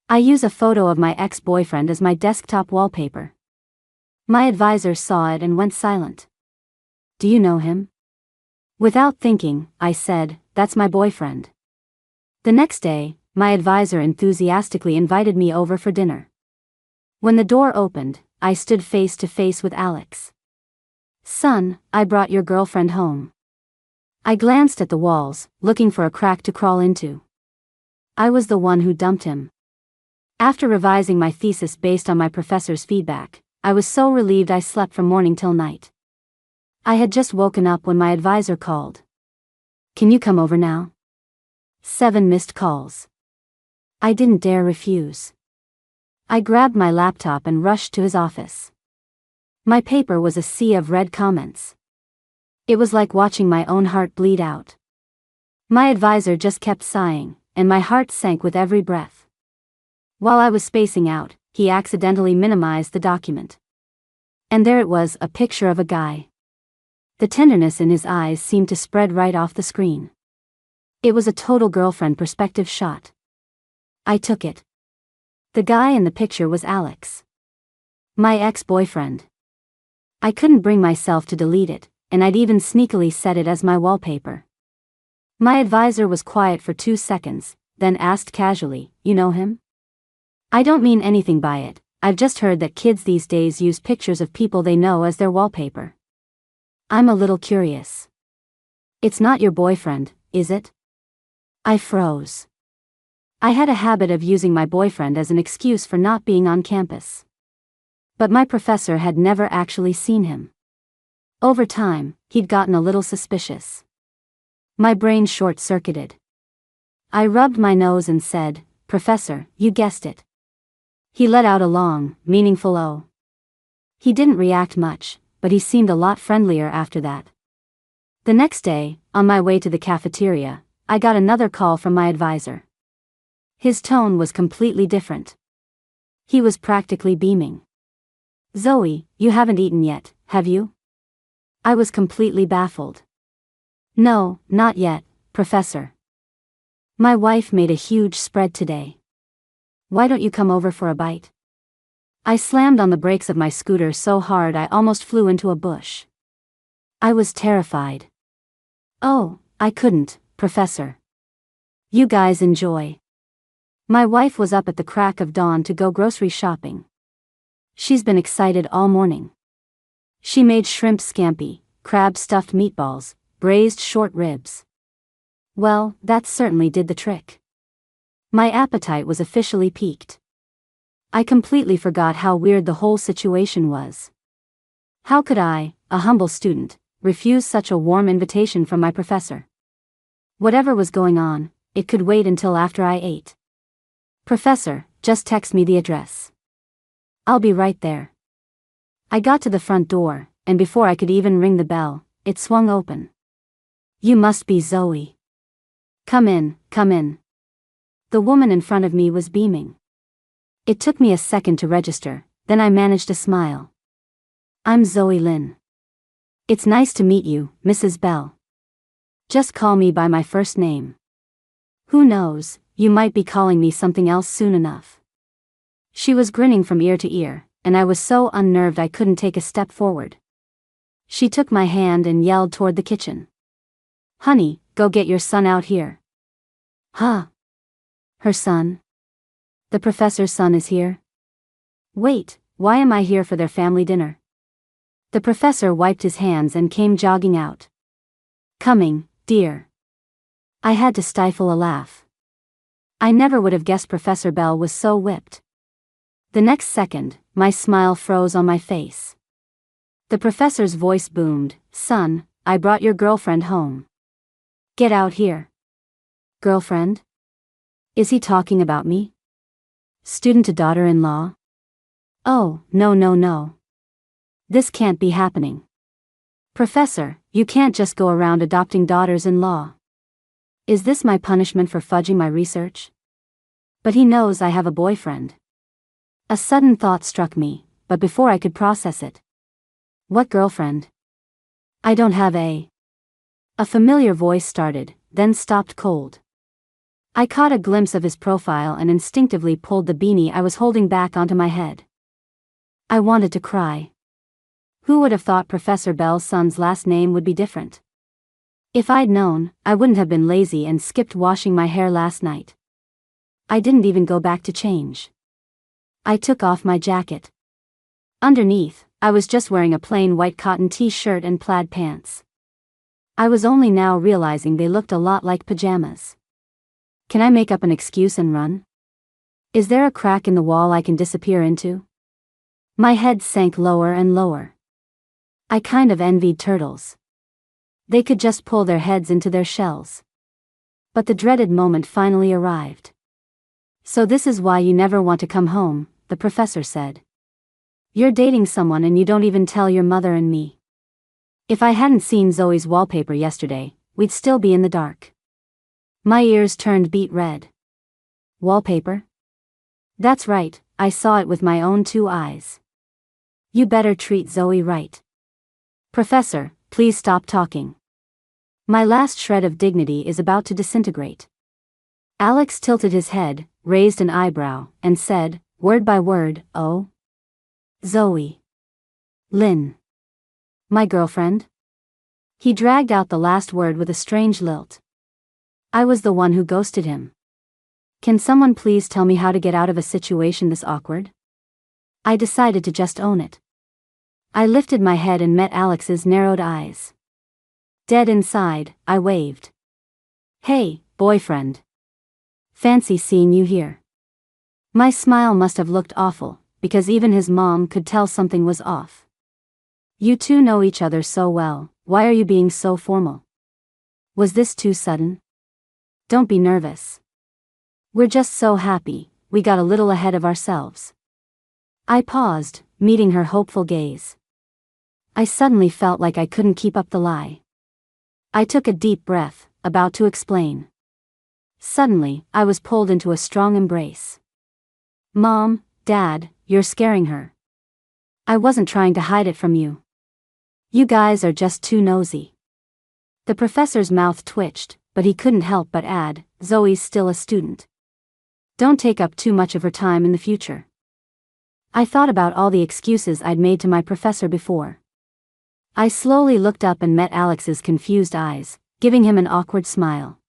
I use a photo of my ex-boyfriend as my desktop wallpaper. My advisor saw it and went silent. Do you know him? Without thinking, I said, that's my boyfriend. The next day, my advisor enthusiastically invited me over for dinner. When the door opened, I stood face to face with Alex. Son, I brought your girlfriend home. I glanced at the walls, looking for a crack to crawl into. I was the one who dumped him. After revising my thesis based on my professor's feedback, I was so relieved I slept from morning till night. I had just woken up when my advisor called. Can you come over now? 7 missed calls. I didn't dare refuse. I grabbed my laptop and rushed to his office. My paper was a sea of red comments. It was like watching my own heart bleed out. My advisor just kept sighing, and my heart sank with every breath. While I was spacing out, he accidentally minimized the document. And there it was, a picture of a guy. The tenderness in his eyes seemed to spread right off the screen. It was a total girlfriend perspective shot. I took it. The guy in the picture was Alex. My ex-boyfriend. I couldn't bring myself to delete it, and I'd even sneakily set it as my wallpaper. My advisor was quiet for 2 seconds, then asked casually, you know him? I don't mean anything by it, I've just heard that kids these days use pictures of people they know as their wallpaper. I'm a little curious. It's not your boyfriend, is it? I froze. I had a habit of using my boyfriend as an excuse for not being on campus. But my professor had never actually seen him. Over time, he'd gotten a little suspicious. My brain short-circuited. I rubbed my nose and said, Professor, you guessed it. He let out a long, meaningful "oh." He didn't react much, but he seemed a lot friendlier after that. The next day, on my way to the cafeteria, I got another call from my advisor. His tone was completely different. He was practically beaming. Zoe, you haven't eaten yet, have you? I was completely baffled. No, not yet, Professor. My wife made a huge spread today. Why don't you come over for a bite? I slammed on the brakes of my scooter so hard I almost flew into a bush. I was terrified. Oh, I couldn't, Professor. You guys enjoy. My wife was up at the crack of dawn to go grocery shopping. She's been excited all morning. She made shrimp scampi, crab stuffed meatballs, braised short ribs. Well, that certainly did the trick. My appetite was officially piqued. I completely forgot how weird the whole situation was. How could I, a humble student, refuse such a warm invitation from my professor? Whatever was going on, it could wait until after I ate. Professor, just text me the address. I'll be right there. I got to the front door, and before I could even ring the bell, it swung open. You must be Zoe. Come in, come in. The woman in front of me was beaming. It took me a second to register, then I managed to smile. I'm Zoe Lynn. It's nice to meet you, Mrs. Bell. Just call me by my first name. Who knows, you might be calling me something else soon enough. She was grinning from ear to ear, and I was so unnerved I couldn't take a step forward. She took my hand and yelled toward the kitchen. Honey, go get your son out here. Huh? Her son? The professor's son is here? Wait, why am I here for their family dinner? The professor wiped his hands and came jogging out. Coming, dear. I had to stifle a laugh. I never would have guessed Professor Bell was so whipped. The next second, my smile froze on my face. The professor's voice boomed, Son, I brought your girlfriend home. Get out here. Girlfriend? Is he talking about me? Student to daughter-in-law? Oh, no no no. This can't be happening. Professor, you can't just go around adopting daughters-in-law. Is this my punishment for fudging my research? But he knows I have a boyfriend. A sudden thought struck me, but before I could process it. What girlfriend? I don't have a familiar voice started, then stopped cold. I caught a glimpse of his profile and instinctively pulled the beanie I was holding back onto my head. I wanted to cry. Who would have thought Professor Bell's son's last name would be different? If I'd known, I wouldn't have been lazy and skipped washing my hair last night. I didn't even go back to change. I took off my jacket. Underneath, I was just wearing a plain white cotton t-shirt and plaid pants. I was only now realizing they looked a lot like pajamas. Can I make up an excuse and run? Is there a crack in the wall I can disappear into? My head sank lower and lower. I kind of envied turtles. They could just pull their heads into their shells. But the dreaded moment finally arrived. So this is why you never want to come home, the professor said. You're dating someone and you don't even tell your mother and me. If I hadn't seen Zoe's wallpaper yesterday, we'd still be in the dark. My ears turned beet red. Wallpaper? That's right, I saw it with my own 2 eyes. You better treat Zoe right. Professor, please stop talking. My last shred of dignity is about to disintegrate. Alex tilted his head, raised an eyebrow, and said, word by word, oh? Zoe. Lynn. My girlfriend? He dragged out the last word with a strange lilt. I was the one who ghosted him. Can someone please tell me how to get out of a situation this awkward? I decided to just own it. I lifted my head and met Alex's narrowed eyes. Dead inside, I waved. Hey, boyfriend. Fancy seeing you here. My smile must have looked awful, because even his mom could tell something was off. You two know each other so well, why are you being so formal? Was this too sudden? Don't be nervous. We're just so happy, we got a little ahead of ourselves. I paused, meeting her hopeful gaze. I suddenly felt like I couldn't keep up the lie. I took a deep breath, about to explain. Suddenly, I was pulled into a strong embrace. Mom, Dad, you're scaring her. I wasn't trying to hide it from you. You guys are just too nosy. The professor's mouth twitched, but he couldn't help but add, Zoe's still a student. Don't take up too much of her time in the future. I thought about all the excuses I'd made to my professor before. I slowly looked up and met Alex's confused eyes, giving him an awkward smile.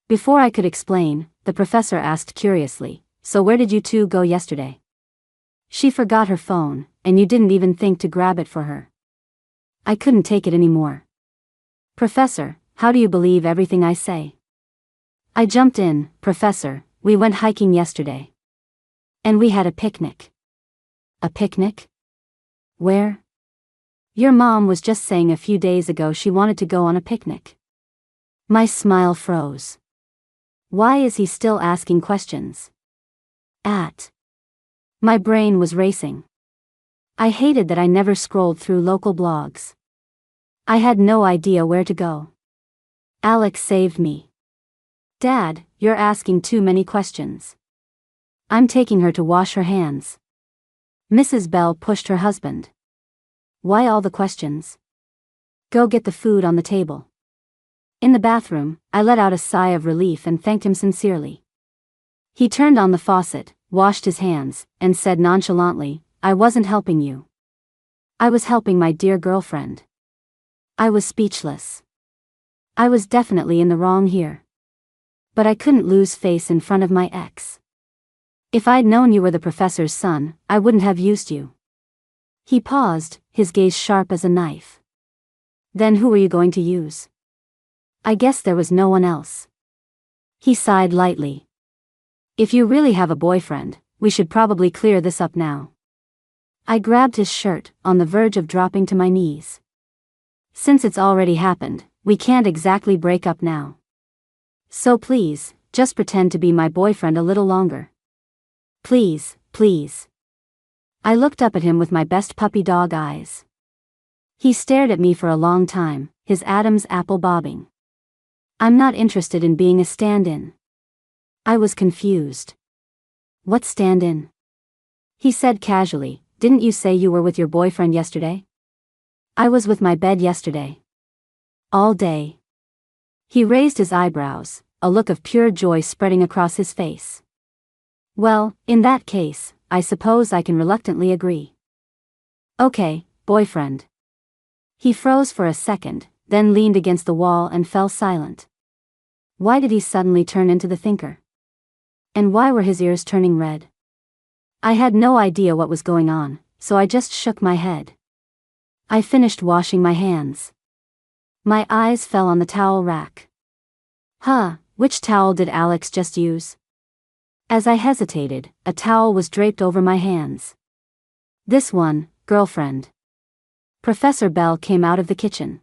Before I could explain, the professor asked curiously, so where did you two go yesterday? She forgot her phone, and you didn't even think to grab it for her. I couldn't take it anymore. Professor, how do you believe everything I say? I jumped in, Professor, we went hiking yesterday. And we had a picnic. A picnic? Where? Your mom was just saying a few days ago she wanted to go on a picnic. My smile froze. Why is he still asking questions? My brain was racing. I hated that I never scrolled through local blogs. I had no idea where to go. Alex saved me. Dad, you're asking too many questions. I'm taking her to wash her hands. Mrs. Bell pushed her husband. Why all the questions? Go get the food on the table. In the bathroom, I let out a sigh of relief and thanked him sincerely. He turned on the faucet, washed his hands, and said nonchalantly, I wasn't helping you. I was helping my dear girlfriend. I was speechless. I was definitely in the wrong here. But I couldn't lose face in front of my ex. If I'd known you were the professor's son, I wouldn't have used you. He paused, his gaze sharp as a knife. Then who were you going to use? I guess there was no one else. He sighed lightly. If you really have a boyfriend, we should probably clear this up now. I grabbed his shirt, on the verge of dropping to my knees. Since it's already happened, we can't exactly break up now. So please, just pretend to be my boyfriend a little longer. Please, please. I looked up at him with my best puppy dog eyes. He stared at me for a long time, his Adam's apple bobbing. I'm not interested in being a stand-in. I was confused. What stand-in? He said casually, didn't you say you were with your boyfriend yesterday? I was with my bed yesterday. All day. He raised his eyebrows, a look of pure joy spreading across his face. Well, in that case, I suppose I can reluctantly agree. Okay, boyfriend. He froze for a second, then leaned against the wall and fell silent. Why did he suddenly turn into the thinker? And why were his ears turning red? I had no idea what was going on, so I just shook my head. I finished washing my hands. My eyes fell on the towel rack. Which towel did Alex just use? As I hesitated, a towel was draped over my hands. This one, girlfriend. Professor Bell came out of the kitchen.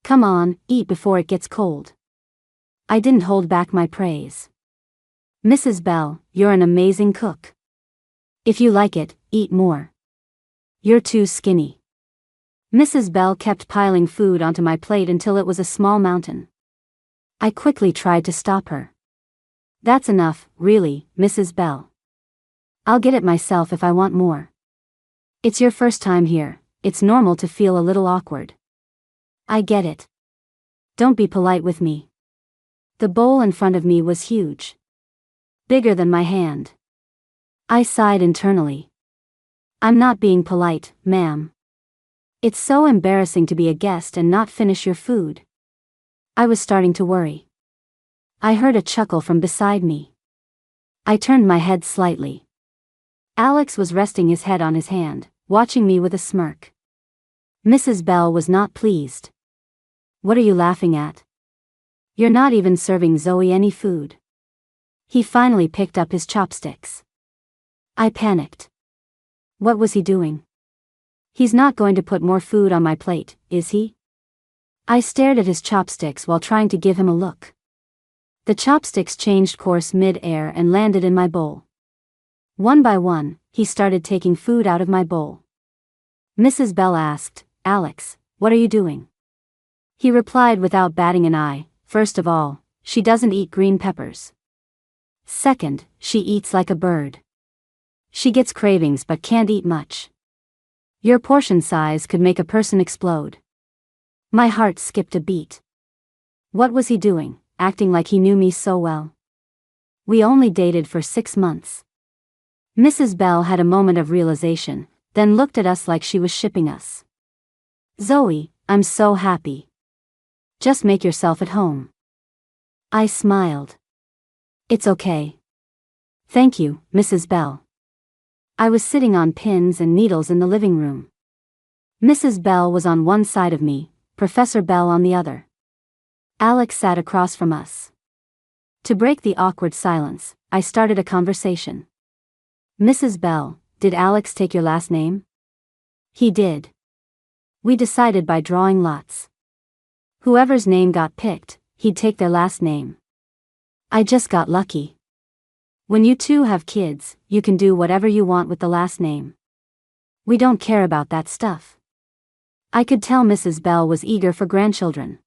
Come on, eat before it gets cold. I didn't hold back my praise. Mrs. Bell, you're an amazing cook. If you like it, eat more. You're too skinny. Mrs. Bell kept piling food onto my plate until it was a small mountain. I quickly tried to stop her. That's enough, really, Mrs. Bell. I'll get it myself if I want more. It's your first time here, it's normal to feel a little awkward. I get it. Don't be polite with me. The bowl in front of me was huge. Bigger than my hand. I sighed internally. I'm not being polite, ma'am. It's so embarrassing to be a guest and not finish your food. I was starting to worry. I heard a chuckle from beside me. I turned my head slightly. Alex was resting his head on his hand, watching me with a smirk. Mrs. Bell was not pleased. What are you laughing at? You're not even serving Zoe any food. He finally picked up his chopsticks. I panicked. What was he doing? He's not going to put more food on my plate, is he? I stared at his chopsticks while trying to give him a look. The chopsticks changed course mid-air and landed in my bowl. One by one, he started taking food out of my bowl. Mrs. Bell asked, Alex, what are you doing? He replied without batting an eye, first of all, she doesn't eat green peppers. Second, she eats like a bird. She gets cravings but can't eat much. Your portion size could make a person explode. My heart skipped a beat. What was he doing, acting like he knew me so well? We only dated for 6 months. Mrs. Bell had a moment of realization, then looked at us like she was shipping us. Zoe, I'm so happy. Just make yourself at home. I smiled. It's okay. Thank you, Mrs. Bell. I was sitting on pins and needles in the living room. Mrs. Bell was on one side of me, Professor Bell on the other. Alex sat across from us. To break the awkward silence, I started a conversation. Mrs. Bell, did Alex take your last name? He did. We decided by drawing lots. Whoever's name got picked, he'd take their last name. I just got lucky. When you two have kids, you can do whatever you want with the last name. We don't care about that stuff. I could tell Mrs. Bell was eager for grandchildren.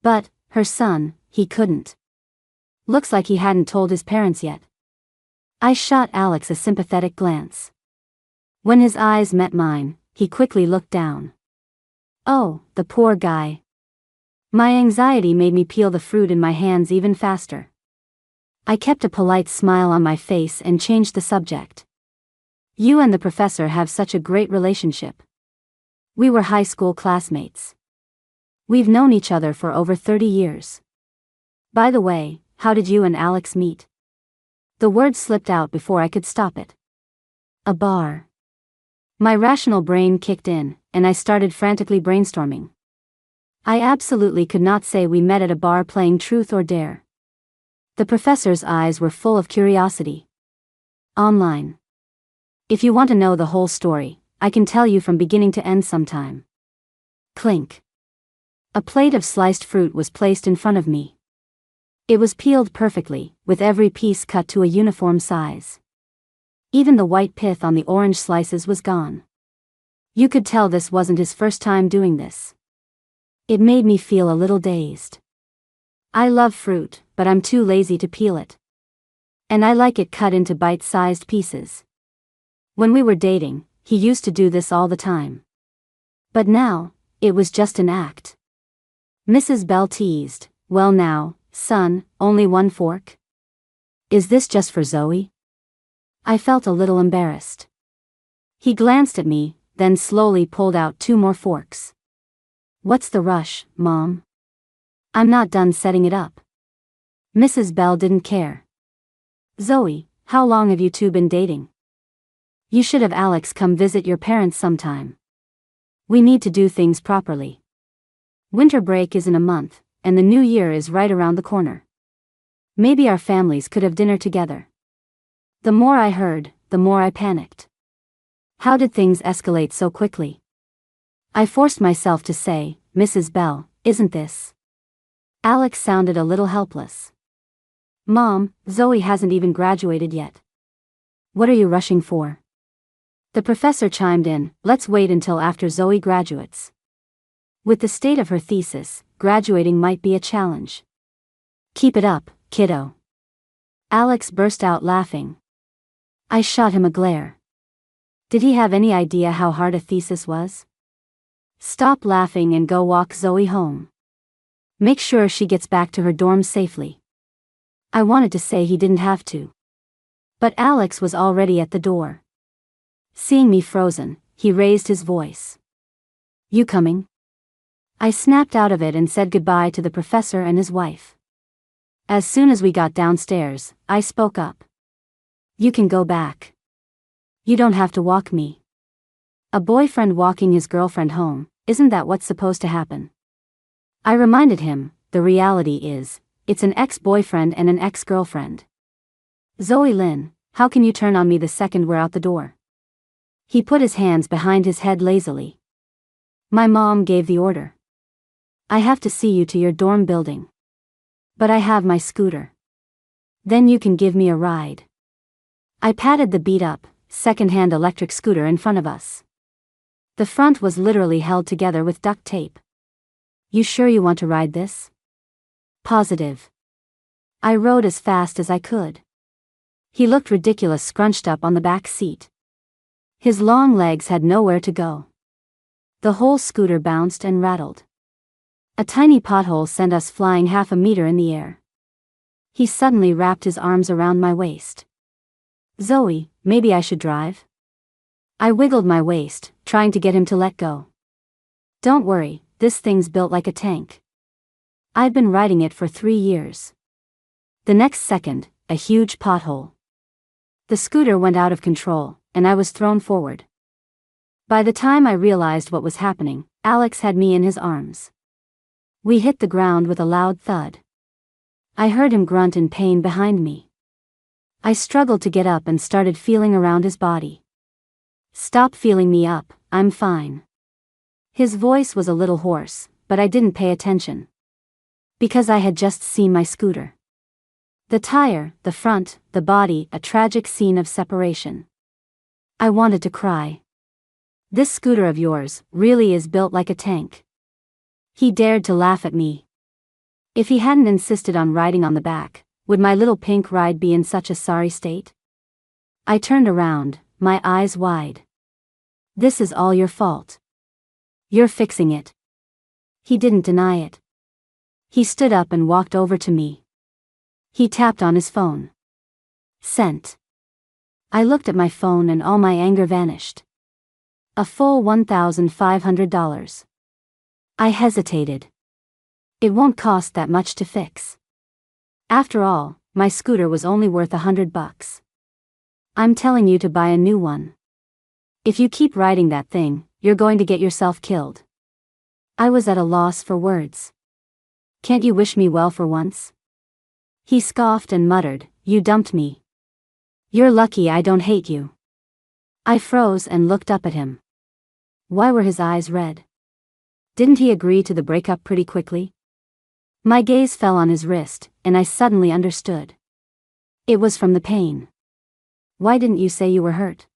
But, her son, he couldn't. Looks like he hadn't told his parents yet. I shot Alex a sympathetic glance. When his eyes met mine, he quickly looked down. Oh, the poor guy. My anxiety made me peel the fruit in my hands even faster. I kept a polite smile on my face and changed the subject. You and the professor have such a great relationship. We were high school classmates. We've known each other for over 30 years. By the way, how did you and Alex meet? The word slipped out before I could stop it. A bar. My rational brain kicked in, and I started frantically brainstorming. I absolutely could not say we met at a bar playing Truth or Dare. The professor's eyes were full of curiosity. Online. If you want to know the whole story, I can tell you from beginning to end sometime. Clink. A plate of sliced fruit was placed in front of me. It was peeled perfectly, with every piece cut to a uniform size. Even the white pith on the orange slices was gone. You could tell this wasn't his first time doing this. It made me feel a little dazed. I love fruit, but I'm too lazy to peel it. And I like it cut into bite-sized pieces. When we were dating, he used to do this all the time. But now, it was just an act. Mrs. Bell teased, well now, Son, only one fork? Is this just for Zoe? I felt a little embarrassed. He glanced at me, then slowly pulled out 2 more forks. What's the rush, Mom? I'm not done setting it up. Mrs. Bell didn't care. Zoe, how long have you two been dating? You should have Alex come visit your parents sometime. We need to do things properly. Winter break is in a month, and the new year is right around the corner. Maybe our families could have dinner together. The more I heard, the more I panicked. How did things escalate so quickly? I forced myself to say, Mrs. Bell, isn't this? Alex sounded a little helpless. Mom, Zoe hasn't even graduated yet. What are you rushing for? The professor chimed in, let's wait until after Zoe graduates. With the state of her thesis, graduating might be a challenge. Keep it up, kiddo. Alex burst out laughing. I shot him a glare. Did he have any idea how hard a thesis was? Stop laughing and go walk Zoe home. Make sure she gets back to her dorm safely. I wanted to say he didn't have to. But Alex was already at the door. Seeing me frozen, he raised his voice. You coming? I snapped out of it and said goodbye to the professor and his wife. As soon as we got downstairs, I spoke up. You can go back. You don't have to walk me. A boyfriend walking his girlfriend home, isn't that what's supposed to happen? I reminded him, the reality is, it's an ex-boyfriend and an ex-girlfriend. Zoe Lynn, how can you turn on me the second we're out the door? He put his hands behind his head lazily. My mom gave the order. I have to see you to your dorm building. But I have my scooter. Then you can give me a ride. I patted the beat-up, second-hand electric scooter in front of us. The front was literally held together with duct tape. You sure you want to ride this? Positive. I rode as fast as I could. He looked ridiculous scrunched up on the back seat. His long legs had nowhere to go. The whole scooter bounced and rattled. A tiny pothole sent us flying 1/2 meter in the air. He suddenly wrapped his arms around my waist. Zoe, maybe I should drive? I wiggled my waist, trying to get him to let go. Don't worry, this thing's built like a tank. I've been riding it for 3 years. The next second, a huge pothole. The scooter went out of control, and I was thrown forward. By the time I realized what was happening, Alex had me in his arms. We hit the ground with a loud thud. I heard him grunt in pain behind me. I struggled to get up and started feeling around his body. Stop feeling me up, I'm fine. His voice was a little hoarse, but I didn't pay attention. Because I had just seen my scooter. The tire, the front, the body, a tragic scene of separation. I wanted to cry. This scooter of yours really is built like a tank. He dared to laugh at me. If he hadn't insisted on riding on the back, would my little pink ride be in such a sorry state? I turned around, my eyes wide. This is all your fault. You're fixing it. He didn't deny it. He stood up and walked over to me. He tapped on his phone. Sent. I looked at my phone and all my anger vanished. A full $1,500. I hesitated. It won't cost that much to fix. After all, my scooter was only worth $100. I'm telling you to buy a new one. If you keep riding that thing, you're going to get yourself killed. I was at a loss for words. Can't you wish me well for once? He scoffed and muttered, you dumped me. You're lucky I don't hate you. I froze and looked up at him. Why were his eyes red? Didn't he agree to the breakup pretty quickly? My gaze fell on his wrist, and I suddenly understood. It was from the pain. Why didn't you say you were hurt?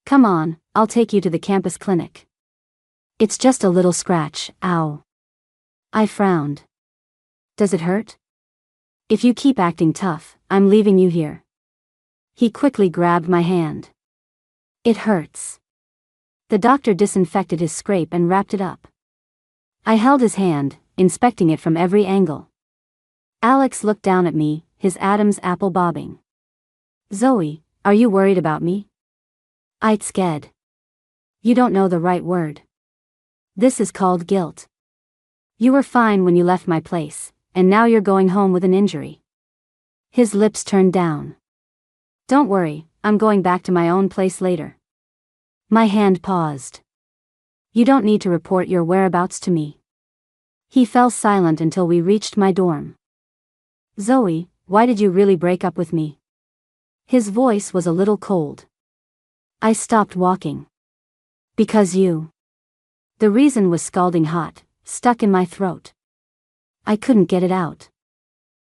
Come on, I'll take you to the campus clinic. It's just a little scratch, ow. I frowned. Does it hurt? If you keep acting tough, I'm leaving you here. He quickly grabbed my hand. It hurts. The doctor disinfected his scrape and wrapped it up. I held his hand, inspecting it from every angle. Alex looked down at me, his Adam's apple bobbing. Zoe, are you worried about me? I'd scared. You don't know the right word. This is called guilt. You were fine when you left my place, and now you're going home with an injury. His lips turned down. Don't worry, I'm going back to my own place later. My hand paused. You don't need to report your whereabouts to me. He fell silent until we reached my dorm. Zoe, why did you really break up with me? His voice was a little cold. I stopped walking. Because you. The reason was scalding hot, stuck in my throat. I couldn't get it out.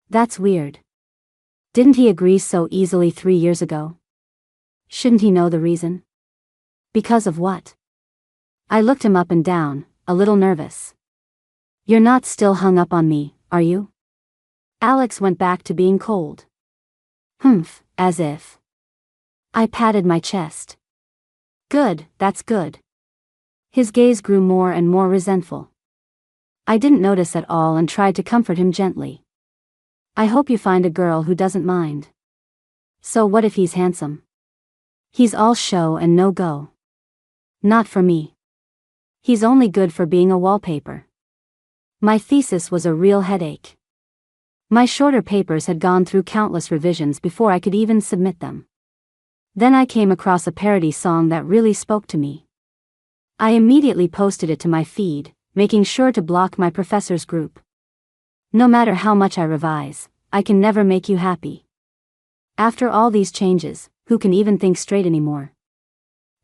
That's weird. Didn't he agree so easily 3 years ago? Shouldn't he know the reason? Because of what? I looked him up and down, a little nervous. You're not still hung up on me, are you? Alex went back to being cold. Humph, as if. I patted my chest. Good, that's good. His gaze grew more and more resentful. I didn't notice at all and tried to comfort him gently. I hope you find a girl who doesn't mind. So what if he's handsome? He's all show and no go. Not for me. He's only good for being a wallpaper. My thesis was a real headache. My shorter papers had gone through countless revisions before I could even submit them. Then I came across a parody song that really spoke to me. I immediately posted it to my feed, making sure to block my professor's group. No matter how much I revise, I can never make you happy. After all these changes, who can even think straight anymore?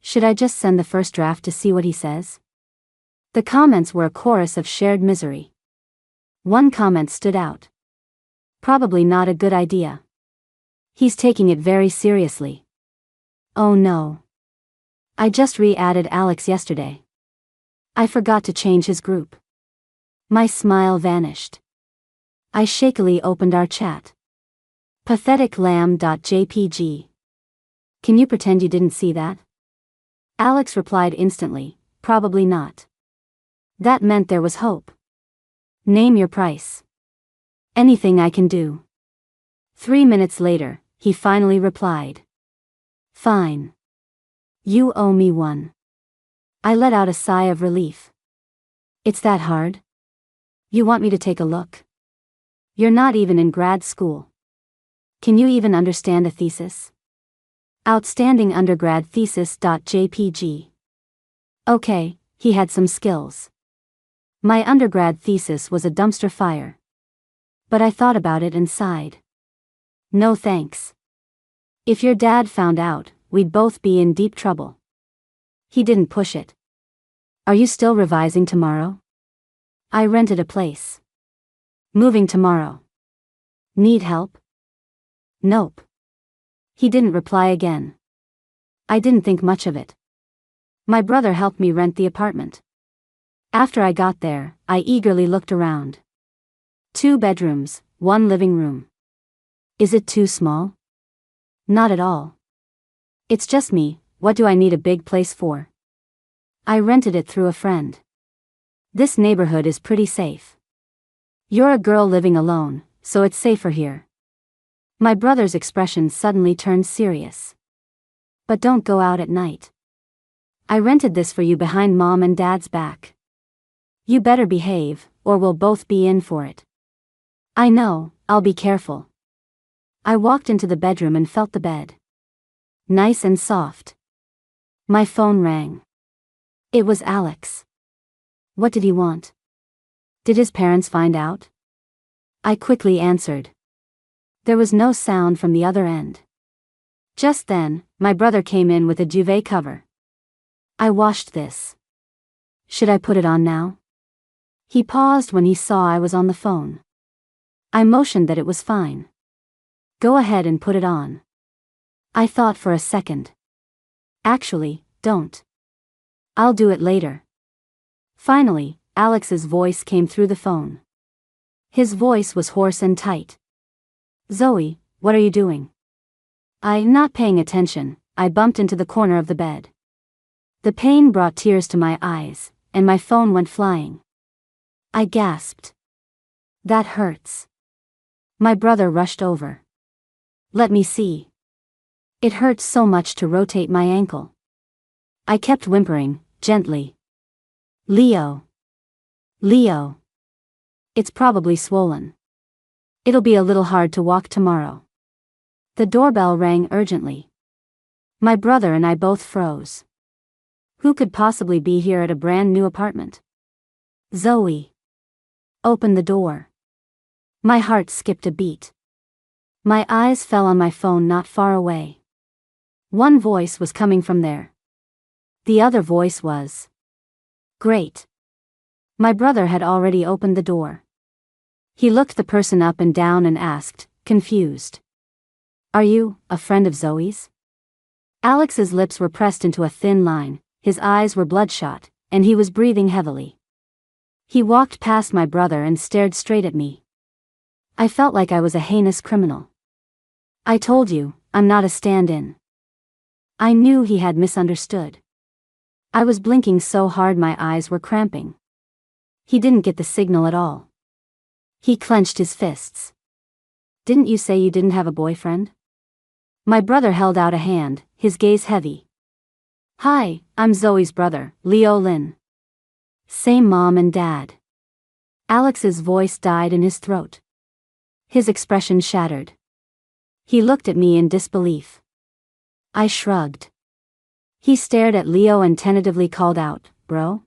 Should I just send the first draft to see what he says? The comments were a chorus of shared misery. One comment stood out. Probably not a good idea. He's taking it very seriously. Oh no. I just re-added Alex yesterday. I forgot to change his group. My smile vanished. I shakily opened our chat. Patheticlam.jpg. Can you pretend you didn't see that? Alex replied instantly, probably not. That meant there was hope. Name your price. Anything I can do. 3 minutes later, he finally replied. Fine. You owe me one. I let out a sigh of relief. It's that hard? You want me to take a look? You're not even in grad school. Can you even understand a thesis? Outstanding undergrad thesis.jpg. Okay, he had some skills. My undergrad thesis was a dumpster fire. But I thought about it and sighed. No thanks. If your dad found out, we'd both be in deep trouble. He didn't push it. Are you still revising tomorrow? I rented a place. Moving tomorrow. Need help? Nope. He didn't reply again. I didn't think much of it. My brother helped me rent the apartment. After I got there, I eagerly looked around. 2 bedrooms, 1 living room. Is it too small? Not at all. It's just me, what do I need a big place for? I rented it through a friend. This neighborhood is pretty safe. You're a girl living alone, so it's safer here. My brother's expression suddenly turned serious. But don't go out at night. I rented this for you behind mom and dad's back. You better behave, or we'll both be in for it. I know, I'll be careful. I walked into the bedroom and felt the bed. Nice and soft. My phone rang. It was Alex. What did he want? Did his parents find out? I quickly answered. There was no sound from the other end. Just then, my brother came in with a duvet cover. I washed this. Should I put it on now? He paused when he saw I was on the phone. I motioned that it was fine. Go ahead and put it on. I thought for a second. Actually, don't. I'll do it later. Finally, Alex's voice came through the phone. His voice was hoarse and tight. Zoe, what are you doing? Not paying attention, I bumped into the corner of the bed. The pain brought tears to my eyes, and my phone went flying. I gasped. That hurts. My brother rushed over. Let me see. It hurt so much to rotate my ankle. I kept whimpering, gently. Leo. Leo. It's probably swollen. It'll be a little hard to walk tomorrow. The doorbell rang urgently. My brother and I both froze. Who could possibly be here at a brand new apartment? Zoe. Open the door. My heart skipped a beat. My eyes fell on my phone not far away. One voice was coming from there. The other voice was. Great. My brother had already opened the door. He looked the person up and down and asked, confused. Are you a friend of Zoe's? Alex's lips were pressed into a thin line, his eyes were bloodshot, and he was breathing heavily. He walked past my brother and stared straight at me. I felt like I was a heinous criminal. I told you, I'm not a stand-in. I knew he had misunderstood. I was blinking so hard my eyes were cramping. He didn't get the signal at all. He clenched his fists. Didn't you say you didn't have a boyfriend? My brother held out a hand, his gaze heavy. Hi, I'm Zoe's brother, Leo Lin. Same mom and dad. Alex's voice died in his throat. His expression shattered. He looked at me in disbelief. I shrugged. He stared at Leo and tentatively called out, Bro?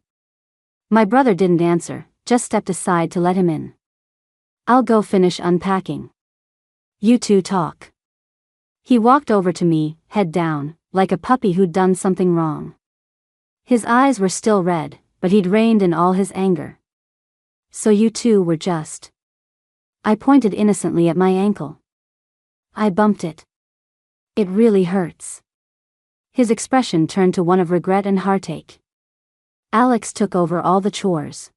My brother didn't answer, just stepped aside to let him in. I'll go finish unpacking. You two talk. He walked over to me, head down, like a puppy who'd done something wrong. His eyes were still red, but he'd reined in all his anger. So you two were just. I pointed innocently at my ankle. I bumped it. It really hurts. His expression turned to one of regret and heartache. Alex took over all the chores.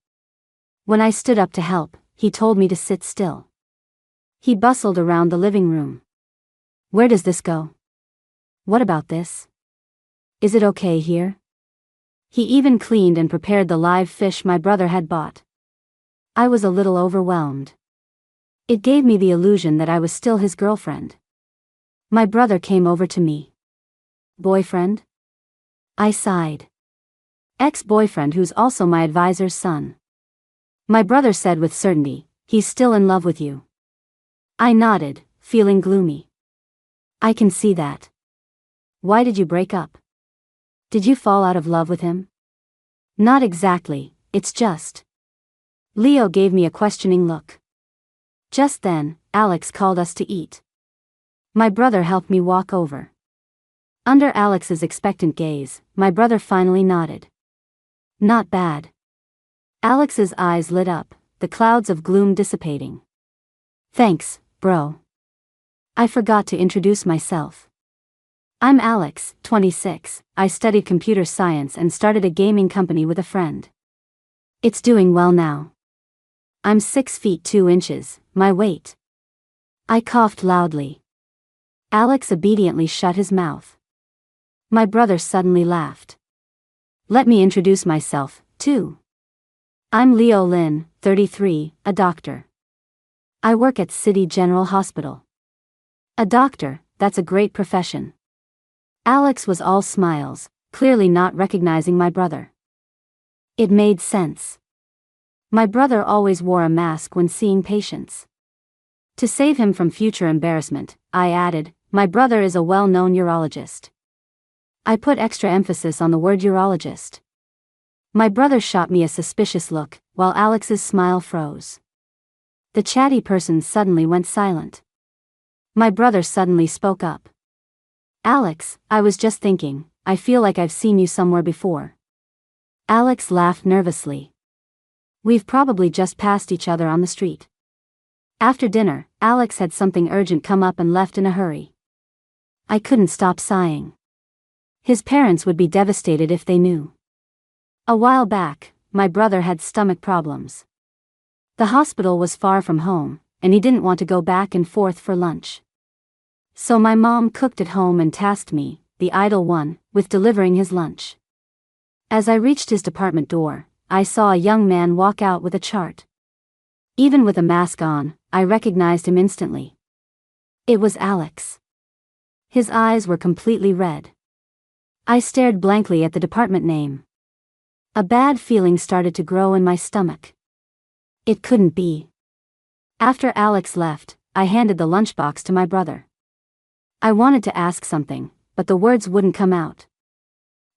When I stood up to help, he told me to sit still. He bustled around the living room. Where does this go? What about this? Is it okay here? He even cleaned and prepared the live fish my brother had bought. I was a little overwhelmed. It gave me the illusion that I was still his girlfriend. My brother came over to me. Boyfriend? I sighed. Ex-boyfriend who's also my advisor's son. My brother said with certainty, he's still in love with you. I nodded, feeling gloomy. I can see that. Why did you break up? Did you fall out of love with him? Not exactly, it's just. Leo gave me a questioning look. Just then, Alex called us to eat. My brother helped me walk over. Under Alex's expectant gaze, my brother finally nodded. Not bad. Alex's eyes lit up, the clouds of gloom dissipating. Thanks, bro. I forgot to introduce myself. I'm Alex, 26, I studied computer science and started a gaming company with a friend. It's doing well now. I'm 6 feet 2 inches, my weight. I coughed loudly. Alex obediently shut his mouth. My brother suddenly laughed. Let me introduce myself, too. I'm Leo Lin, 33, a doctor. I work at City General Hospital. A doctor, that's a great profession. Alex was all smiles, clearly not recognizing my brother. It made sense. My brother always wore a mask when seeing patients. To save him from future embarrassment, I added, my brother is a well-known urologist. I put extra emphasis on the word urologist. My brother shot me a suspicious look, while Alex's smile froze. The chatty person suddenly went silent. My brother suddenly spoke up. Alex, I was just thinking, I feel like I've seen you somewhere before. Alex laughed nervously. We've probably just passed each other on the street. After dinner, Alex had something urgent come up and left in a hurry. I couldn't stop sighing. His parents would be devastated if they knew. A while back, my brother had stomach problems. The hospital was far from home, and he didn't want to go back and forth for lunch. So my mom cooked at home and tasked me, the idle one, with delivering his lunch. As I reached his department door, I saw a young man walk out with a chart. Even with a mask on, I recognized him instantly. It was Alex. His eyes were completely red. I stared blankly at the department name. A bad feeling started to grow in my stomach. It couldn't be. After Alex left, I handed the lunchbox to my brother. I wanted to ask something, but the words wouldn't come out.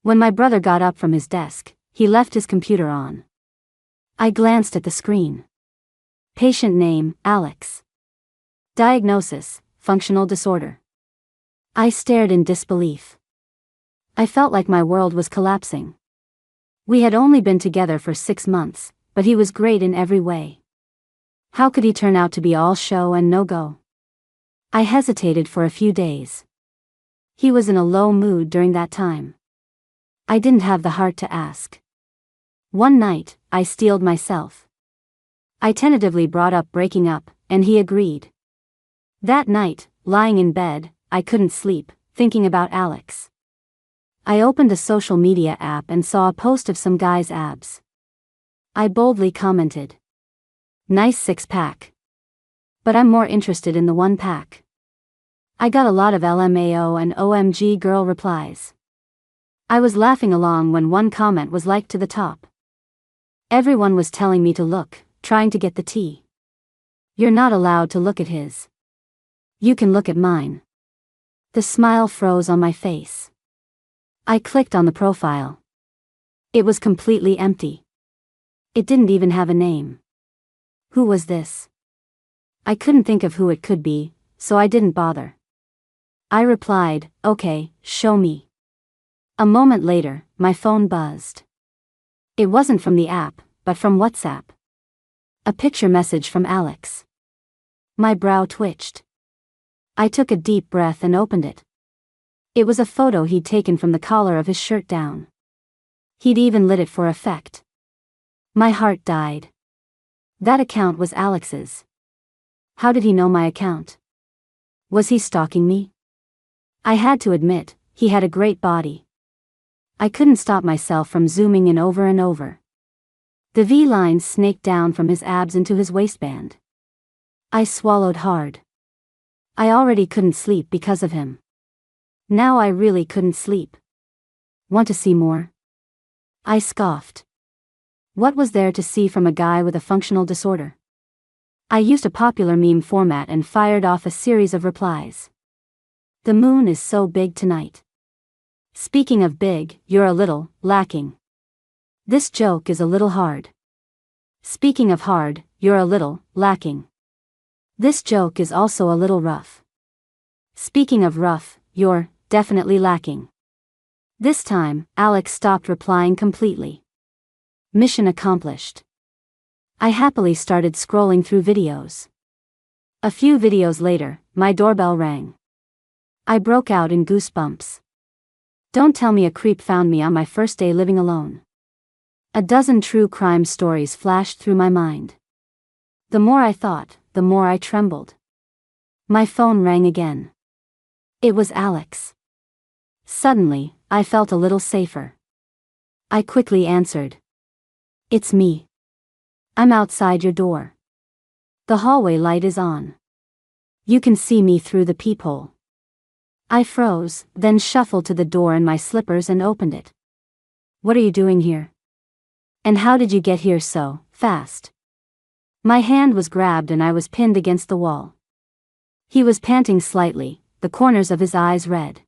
When my brother got up from his desk, he left his computer on. I glanced at the screen. Patient name, Alex. Diagnosis, functional disorder. I stared in disbelief. I felt like my world was collapsing. We had only been together for 6 months, but he was great in every way. How could he turn out to be all show and no go? I hesitated for a few days. He was in a low mood during that time. I didn't have the heart to ask. One night, I steeled myself. I tentatively brought up breaking up, and he agreed. That night, lying in bed, I couldn't sleep, thinking about Alex. I opened a social media app and saw a post of some guy's abs. I boldly commented, "Nice 6-pack. But I'm more interested in the 1-pack." I got a lot of LMAO and OMG girl replies. I was laughing along when one comment was liked to the top. Everyone was telling me to look, trying to get the tea. "You're not allowed to look at his. You can look at mine." The smile froze on my face. I clicked on the profile. It was completely empty. It didn't even have a name. Who was this? I couldn't think of who it could be, so I didn't bother. I replied, "Okay, show me." A moment later, my phone buzzed. It wasn't from the app, but from WhatsApp. A picture message from Alex. My brow twitched. I took a deep breath and opened it. It was a photo he'd taken from the collar of his shirt down. He'd even lit it for effect. My heart died. That account was Alex's. How did he know my account? Was he stalking me? I had to admit, he had a great body. I couldn't stop myself from zooming in over and over. The V-lines snaked down from his abs into his waistband. I swallowed hard. I already couldn't sleep because of him. Now I really couldn't sleep. Want to see more? I scoffed. What was there to see from a guy with a functional disorder? I used a popular meme format and fired off a series of replies. The moon is so big tonight. Speaking of big, you're a little lacking. This joke is a little hard. Speaking of hard, you're a little lacking. This joke is also a little rough. Speaking of rough, you're definitely lacking. This time, Alex stopped replying completely. Mission accomplished. I happily started scrolling through videos. A few videos later, my doorbell rang. I broke out in goosebumps. Don't tell me a creep found me on my first day living alone. A dozen true crime stories flashed through my mind. The more I thought, the more I trembled. My phone rang again. It was Alex. Suddenly, I felt a little safer. I quickly answered. It's me. I'm outside your door. The hallway light is on. You can see me through the peephole. I froze, then shuffled to the door in my slippers and opened it. What are you doing here? And how did you get here so fast? My hand was grabbed and I was pinned against the wall. He was panting slightly, the corners of his eyes red.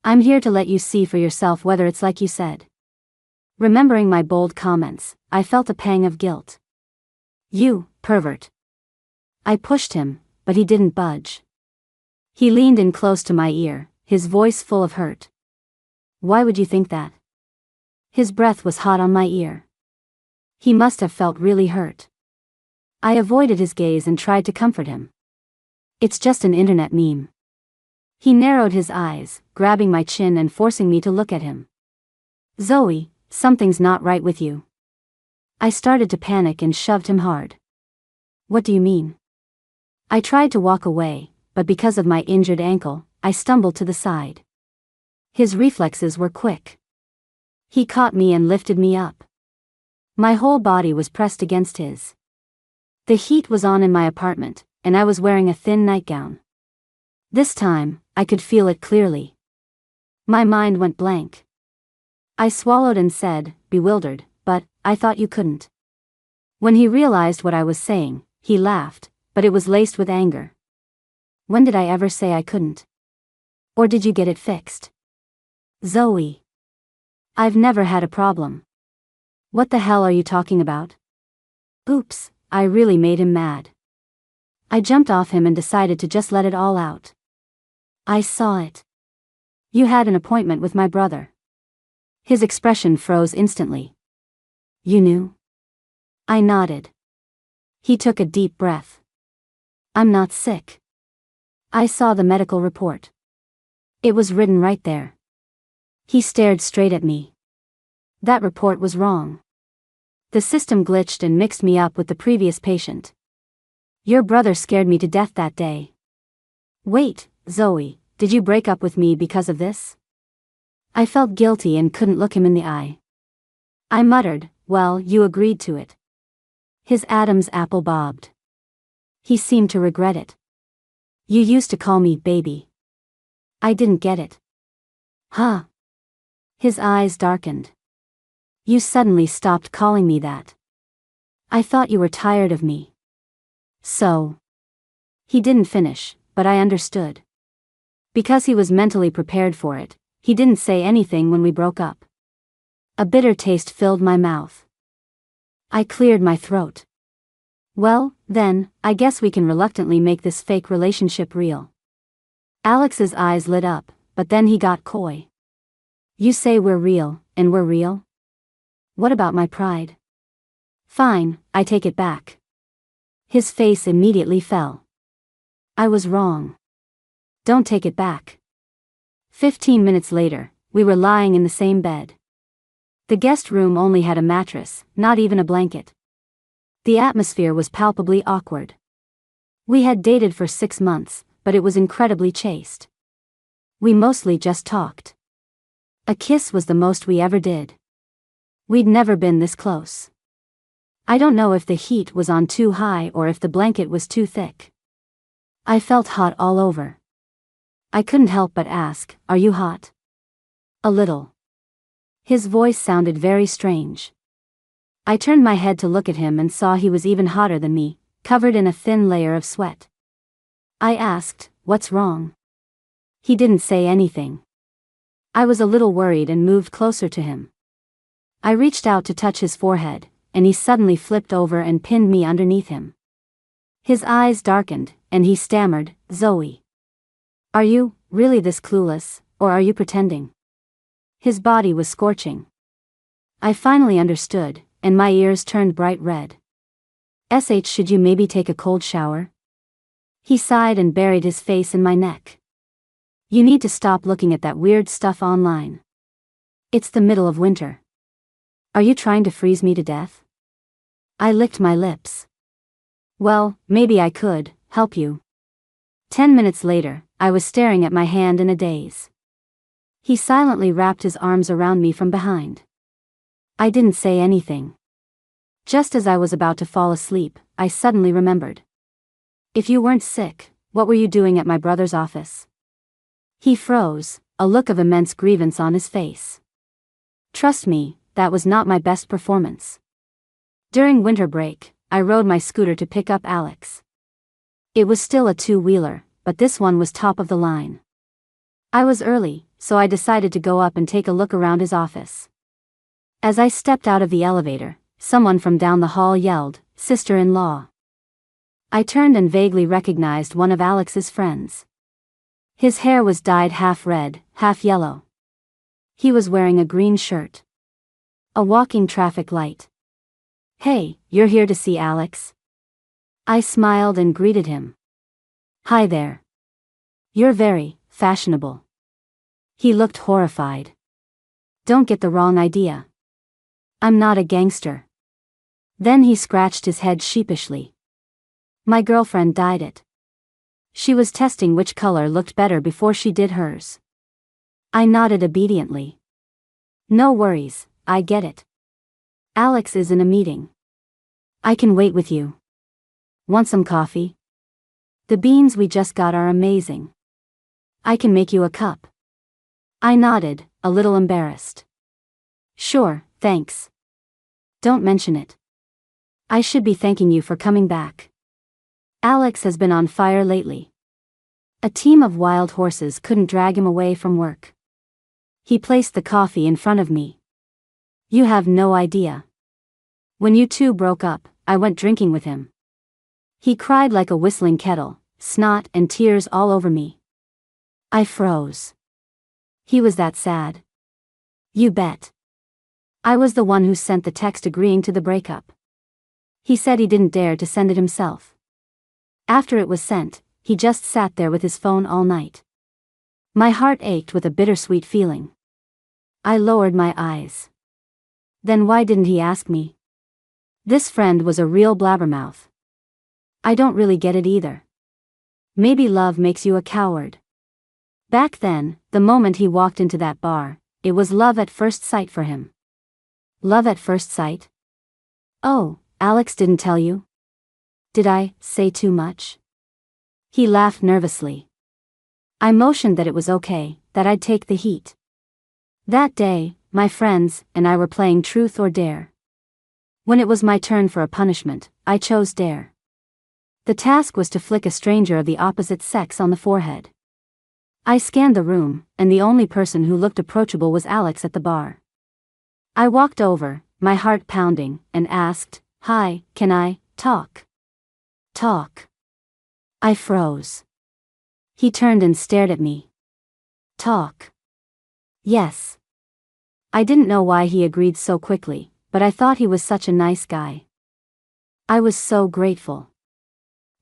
I'm here to let you see for yourself whether it's like you said. Remembering my bold comments, I felt a pang of guilt. You, pervert. I pushed him, but he didn't budge. He leaned in close to my ear, his voice full of hurt. Why would you think that? His breath was hot on my ear. He must have felt really hurt. I avoided his gaze and tried to comfort him. It's just an internet meme. He narrowed his eyes, grabbing my chin and forcing me to look at him. Zoe, something's not right with you. I started to panic and shoved him hard. What do you mean? I tried to walk away, but because of my injured ankle, I stumbled to the side. His reflexes were quick. He caught me and lifted me up. My whole body was pressed against his. The heat was on in my apartment, and I was wearing a thin nightgown. This time, I could feel it clearly. My mind went blank. I swallowed and said, bewildered, but I thought you couldn't. When he realized what I was saying, he laughed, but it was laced with anger. When did I ever say I couldn't? Or did you get it fixed? Zoe. I've never had a problem. What the hell are you talking about? Oops, I really made him mad. I jumped off him and decided to just let it all out. I saw it. You had an appointment with my brother. His expression froze instantly. You knew? I nodded. He took a deep breath. I'm not sick. I saw the medical report. It was written right there. He stared straight at me. That report was wrong. The system glitched and mixed me up with the previous patient. Your brother scared me to death that day. Wait, Zoe, did you break up with me because of this? I felt guilty and couldn't look him in the eye. I muttered, well, you agreed to it. His Adam's apple bobbed. He seemed to regret it. You used to call me baby. I didn't get it. Huh? His eyes darkened. You suddenly stopped calling me that. I thought you were tired of me. So. He didn't finish, but I understood. Because he was mentally prepared for it, he didn't say anything when we broke up. A bitter taste filled my mouth. I cleared my throat. Well, then, I guess we can reluctantly make this fake relationship real. Alex's eyes lit up, but then he got coy. You say we're real, and we're real? What about my pride? Fine, I take it back. His face immediately fell. I was wrong. Don't take it back. 15 minutes later, we were lying in the same bed. The guest room only had a mattress, not even a blanket. The atmosphere was palpably awkward. We had dated for 6 months, but it was incredibly chaste. We mostly just talked. A kiss was the most we ever did. We'd never been this close. I don't know if the heat was on too high or if the blanket was too thick. I felt hot all over. I couldn't help but ask, are you hot? A little. His voice sounded very strange. I turned my head to look at him and saw he was even hotter than me, covered in a thin layer of sweat. I asked, what's wrong? He didn't say anything. I was a little worried and moved closer to him. I reached out to touch his forehead, and he suddenly flipped over and pinned me underneath him. His eyes darkened, and he stammered, Zoe. Are you really this clueless, or are you pretending? His body was scorching. I finally understood, and my ears turned bright red. Should you maybe take a cold shower? He sighed and buried his face in my neck. You need to stop looking at that weird stuff online. It's the middle of winter. Are you trying to freeze me to death? I licked my lips. Well, maybe I could help you. 10 minutes later, I was staring at my hand in a daze. He silently wrapped his arms around me from behind. I didn't say anything. Just as I was about to fall asleep, I suddenly remembered. If you weren't sick, what were you doing at my brother's office? He froze, a look of immense grievance on his face. Trust me, that was not my best performance. During winter break, I rode my scooter to pick up Alex. It was still a two-wheeler, but this one was top of the line. I was early, so I decided to go up and take a look around his office. As I stepped out of the elevator, someone from down the hall yelled, "Sister-in-law." I turned and vaguely recognized one of Alex's friends. His hair was dyed half red, half yellow. He was wearing a green shirt. A walking traffic light. Hey, you're here to see Alex? I smiled and greeted him. Hi there. You're very fashionable. He looked horrified. Don't get the wrong idea. I'm not a gangster. Then he scratched his head sheepishly. My girlfriend dyed it. She was testing which color looked better before she did hers. I nodded obediently. No worries, I get it. Alex is in a meeting. I can wait with you. Want some coffee? The beans we just got are amazing. I can make you a cup. I nodded, a little embarrassed. Sure, thanks. Don't mention it. I should be thanking you for coming back. Alex has been on fire lately. A team of wild horses couldn't drag him away from work. He placed the coffee in front of me. You have no idea. When you two broke up, I went drinking with him. He cried like a whistling kettle, snot and tears all over me. I froze. He was that sad? You bet. I was the one who sent the text agreeing to the breakup. He said he didn't dare to send it himself. After it was sent, he just sat there with his phone all night. My heart ached with a bittersweet feeling. I lowered my eyes. Then why didn't he ask me? This friend was a real blabbermouth. I don't really get it either. Maybe love makes you a coward. Back then, the moment he walked into that bar, it was love at first sight for him. Love at first sight? Oh, Alex didn't tell you? Did I say too much? He laughed nervously. I motioned that it was okay, that I'd take the heat. That day, my friends and I were playing Truth or Dare. When it was my turn for a punishment, I chose Dare. The task was to flick a stranger of the opposite sex on the forehead. I scanned the room, and the only person who looked approachable was Alex at the bar. I walked over, my heart pounding, and asked, "Hi, can I talk?" Talk. I froze. He turned and stared at me. Talk. Yes. I didn't know why he agreed so quickly, but I thought he was such a nice guy. I was so grateful.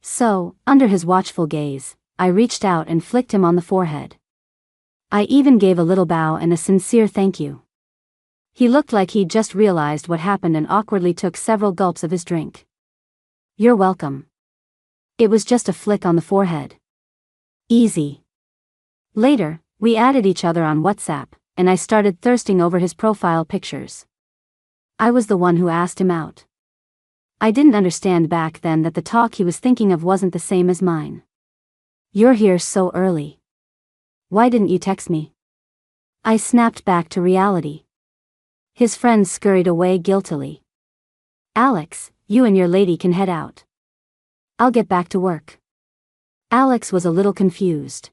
So, under his watchful gaze, I reached out and flicked him on the forehead. I even gave a little bow and a sincere thank you. He looked like he'd just realized what happened and awkwardly took several gulps of his drink. You're welcome. It was just a flick on the forehead. Easy. Later, we added each other on WhatsApp, and I started thirsting over his profile pictures. I was the one who asked him out. I didn't understand back then that the talk he was thinking of wasn't the same as mine. You're here so early. Why didn't you text me? I snapped back to reality. His friends scurried away guiltily. Alex, you and your lady can head out. I'll get back to work. Alex was a little confused.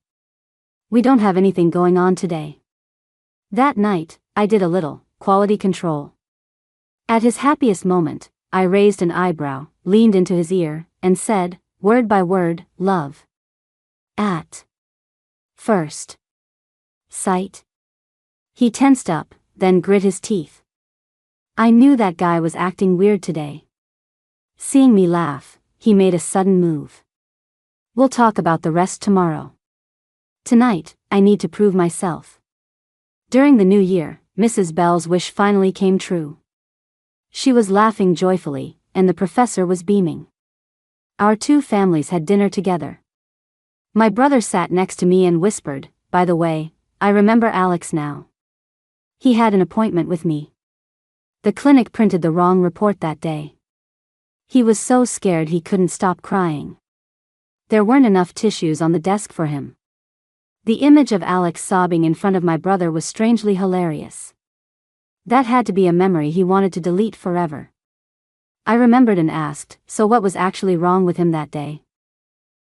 We don't have anything going on today. That night, I did a little quality control. At his happiest moment, I raised an eyebrow, leaned into his ear, and said, word by word, love. At first sight. He tensed up, then grit his teeth. I knew that guy was acting weird today. Seeing me laugh, he made a sudden move. We'll talk about the rest tomorrow. Tonight, I need to prove myself. During the new year, Mrs. Bell's wish finally came true. She was laughing joyfully, and the professor was beaming. Our two families had dinner together. My brother sat next to me and whispered, by the way, I remember Alex now. He had an appointment with me. The clinic printed the wrong report that day. He was so scared he couldn't stop crying. There weren't enough tissues on the desk for him. The image of Alex sobbing in front of my brother was strangely hilarious. That had to be a memory he wanted to delete forever. I remembered and asked, so what was actually wrong with him that day?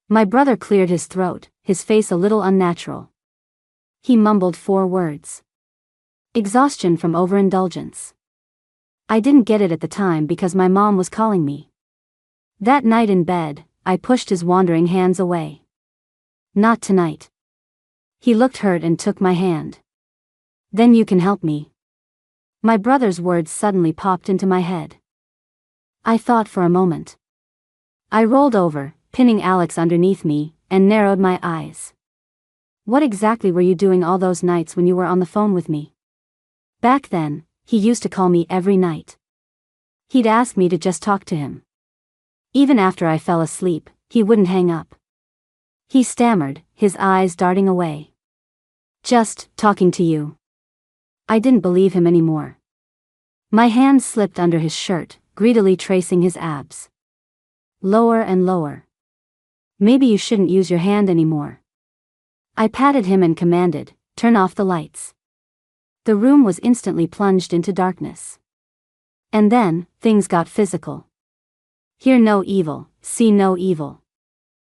My brother cleared his throat, his face a little unnatural. He mumbled 4 words. Exhaustion from overindulgence. I didn't get it at the time because my mom was calling me. That night in bed, I pushed his wandering hands away. Not tonight. He looked hurt and took my hand. Then you can help me. My brother's words suddenly popped into my head. I thought for a moment. I rolled over, pinning Alex underneath me, and narrowed my eyes. What exactly were you doing all those nights when you were on the phone with me? Back then, he used to call me every night. He'd ask me to just talk to him. Even after I fell asleep, he wouldn't hang up. He stammered, his eyes darting away. Just talking to you. I didn't believe him anymore. My hand slipped under his shirt, greedily tracing his abs. lower and lower. Maybe you shouldn't use your hand anymore. I patted him and commanded, turn off the lights. The room was instantly plunged into darkness. And then, things got physical. Hear no evil, see no evil.